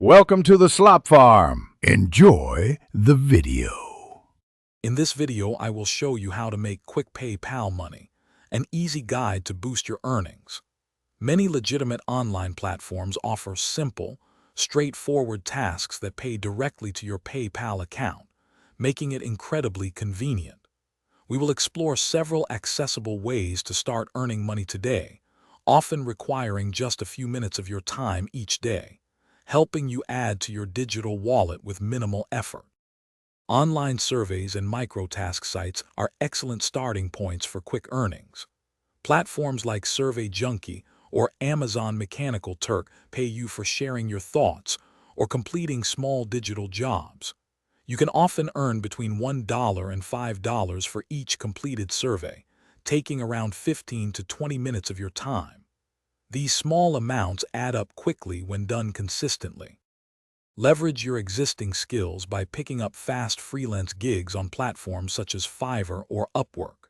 Welcome to the Slop Farm. Enjoy the video. In this video, I will show you how to make quick PayPal money, an easy guide to boost your earnings. Many legitimate online platforms offer simple, straightforward tasks that pay directly to your PayPal account, making it incredibly convenient. We will explore several accessible ways to start earning money today, often requiring just a few minutes of your time each day, helping you add to your digital wallet with minimal effort. Online surveys and microtask sites are excellent starting points for quick earnings. Platforms like Survey Junkie or Amazon Mechanical Turk pay you for sharing your thoughts or completing small digital jobs. You can often earn between $1 and $5 for each completed survey, taking around 15 to 20 minutes of your time. These small amounts add up quickly when done consistently. Leverage your existing skills by picking up fast freelance gigs on platforms such as Fiverr or Upwork.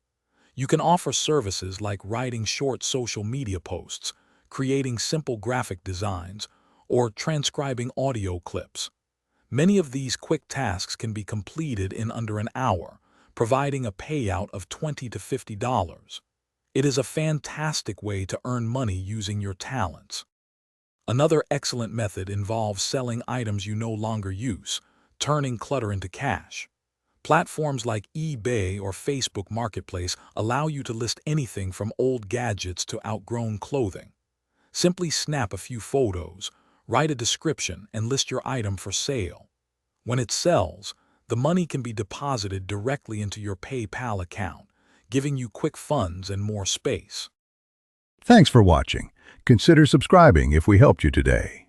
You can offer services like writing short social media posts, creating simple graphic designs, or transcribing audio clips. Many of these quick tasks can be completed in under an hour, providing a payout of $20 to $50. It is a fantastic way to earn money using your talents. Another excellent method involves selling items you no longer use, turning clutter into cash. Platforms like eBay or Facebook Marketplace allow you to list anything from old gadgets to outgrown clothing. Simply snap a few photos, write a description, and list your item for sale. When it sells, the money can be deposited directly into your PayPal account, giving you quick funds and more space. Thanks for watching. Consider subscribing if we helped you today.